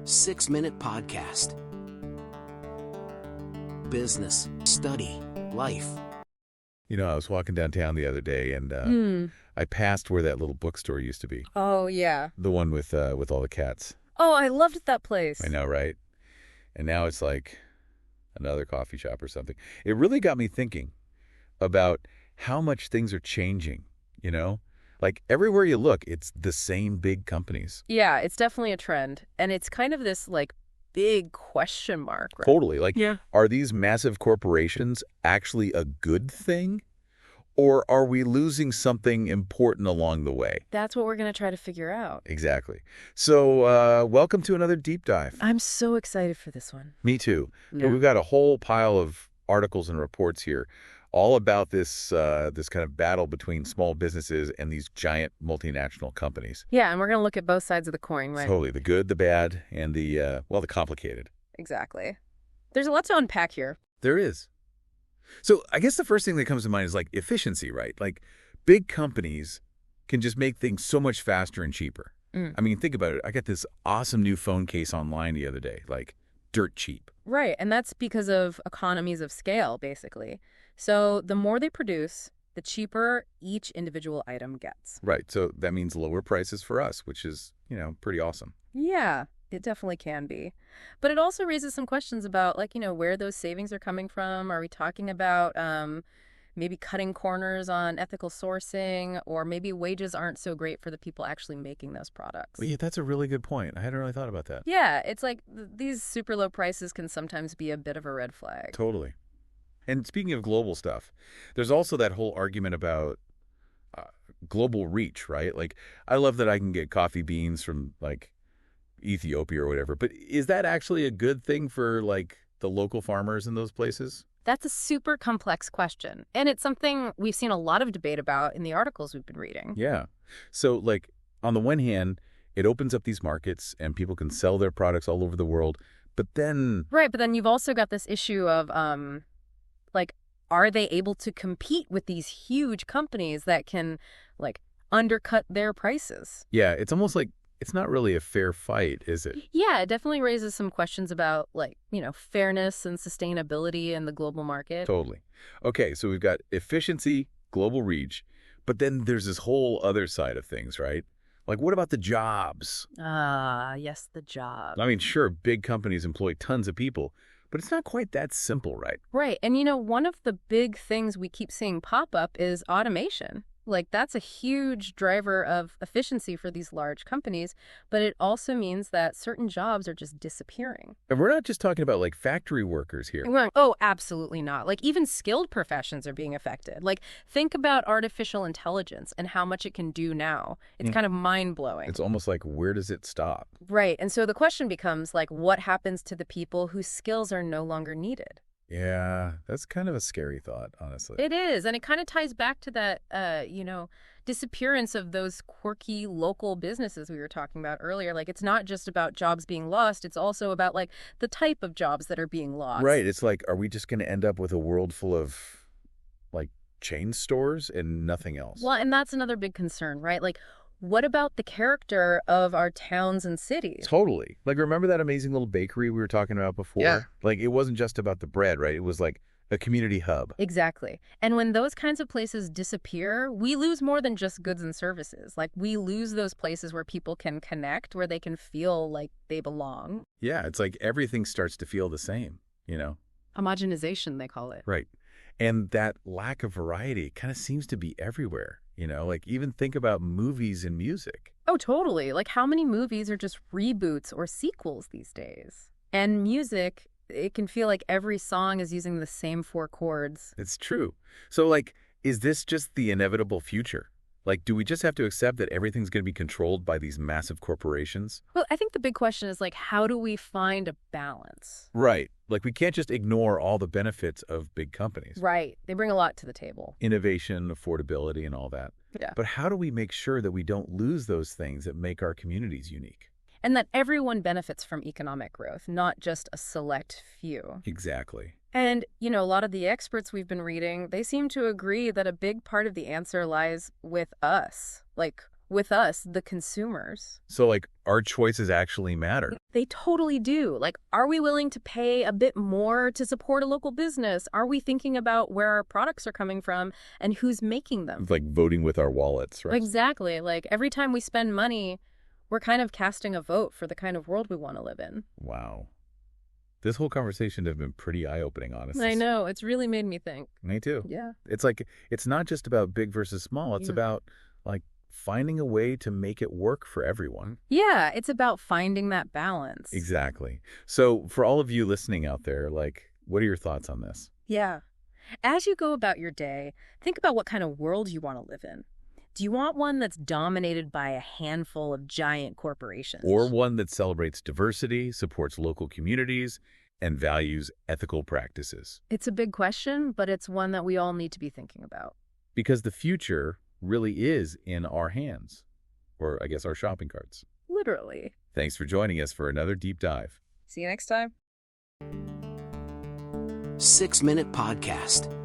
6-minute podcast. Business, study, life. You know, I was walking downtown the other day, and I passed where that little bookstore used to be. Oh, yeah. The one with all the cats. Oh, I loved that place. I know, right? And now it's like another coffee shop or something. It really got me thinking about how much things are changing, you know? Like, everywhere you look, it's the same big companies. Yeah, it's definitely a trend. And it's kind of this, like, big question mark, right? Totally. Like, Are these massive corporations actually a good thing? Or are we losing something important along the way? That's what we're going to try to figure out. Exactly. So, welcome to another deep dive. I'm so excited for this one. Me too. Yeah. We've got a whole pile of articles and reports here all about this kind of battle between small businesses and these giant multinational companies. Yeah, and we're going to look at both sides of the coin, right? Totally. The good, the bad, and the complicated. Exactly. There's a lot to unpack here. There is. So I guess the first thing that comes to mind is like efficiency, right? Like big companies can just make things so much faster and cheaper. I mean, think about it. I got this awesome new phone case online the other day, like dirt cheap. Right, and that's because of economies of scale, basically. So the more they produce, the cheaper each individual item gets. Right. So that means lower prices for us, which is, pretty awesome. Yeah, it definitely can be. But it also raises some questions about, like, where those savings are coming from. Are we talking about maybe cutting corners on ethical sourcing, or maybe wages aren't so great for the people actually making those products? Well, yeah, that's a really good point. I hadn't really thought about that. Yeah, it's like these super low prices can sometimes be a bit of a red flag. Totally. And speaking of global stuff, there's also that whole argument about global reach, right? Like, I love that I can get coffee beans from, like, Ethiopia or whatever, but is that actually a good thing for, like, the local farmers in those places? That's a super complex question, and it's something we've seen a lot of debate about in the articles we've been reading. Yeah. So, like, on the one hand, it opens up these markets and people can sell their products all over the world, but then... Right, but then you've also got this issue of, like, are they able to compete with these huge companies that can, like, undercut their prices? Yeah, it's almost like it's not really a fair fight, is it? Yeah, it definitely raises some questions about, like, fairness and sustainability in the global market. Totally. Okay, so we've got efficiency, global reach, but then there's this whole other side of things, right? Like, what about the jobs? Ah, yes, the job. I mean, sure, big companies employ tons of people, but it's not quite that simple, right? Right, and one of the big things we keep seeing pop up is automation. Like, that's a huge driver of efficiency for these large companies, but it also means that certain jobs are just disappearing. And we're not just talking about, like, factory workers here. Oh, absolutely not. Like, even skilled professions are being affected. Like, think about artificial intelligence and how much it can do now. It's kind of mind-blowing. It's almost like, where does it stop? Right, and so the question becomes, like, what happens to the people whose skills are no longer needed? Yeah, that's kind of a scary thought, honestly. It is, and it kind of ties back to that, disappearance of those quirky local businesses we were talking about earlier. Like, it's not just about jobs being lost, it's also about, like, the type of jobs that are being lost. Right, it's like, are we just going to end up with a world full of, like, chain stores and nothing else? Well, and that's another big concern, right? Like, what about the character of our towns and cities? Totally. Like, remember that amazing little bakery we were talking about before? Yeah. Like, it wasn't just about the bread, right? It was like a community hub. Exactly. And when those kinds of places disappear, we lose more than just goods and services. Like, we lose those places where people can connect, where they can feel like they belong. Yeah, it's like everything starts to feel the same, Homogenization, they call it. Right. And that lack of variety kind of seems to be everywhere, Like, even think about movies and music. Oh, totally. Like, how many movies are just reboots or sequels these days? And music, it can feel like every song is using the same 4 chords. It's true. So, like, is this just the inevitable future? Like, do we just have to accept that everything's going to be controlled by these massive corporations? Well, I think the big question is, like, how do we find a balance? Right. Like, we can't just ignore all the benefits of big companies. Right. They bring a lot to the table. Innovation, affordability, and all that. Yeah. But how do we make sure that we don't lose those things that make our communities unique? And that everyone benefits from economic growth, not just a select few. Exactly. And, a lot of the experts we've been reading, they seem to agree that a big part of the answer lies with us. Like, with us, the consumers. So, like, our choices actually matter. They totally do. Like, are we willing to pay a bit more to support a local business? Are we thinking about where our products are coming from and who's making them? Like voting with our wallets, right? Exactly. Like, every time we spend money, we're kind of casting a vote for the kind of world we want to live in. Wow. This whole conversation has been pretty eye-opening, honestly. I know. It's really made me think. Me too. Yeah. It's like, it's not just about big versus small. It's about, like, finding a way to make it work for everyone. Yeah, it's about finding that balance. Exactly. So for all of you listening out there, like, what are your thoughts on this? Yeah. As you go about your day, think about what kind of world you want to live in. Do you want one that's dominated by a handful of giant corporations? Or one that celebrates diversity, supports local communities, and values ethical practices? It's a big question, but it's one that we all need to be thinking about. Because the future really is in our hands. Or, I guess, our shopping carts. Literally. Thanks for joining us for another deep dive. See you next time. 6 Minute Podcast.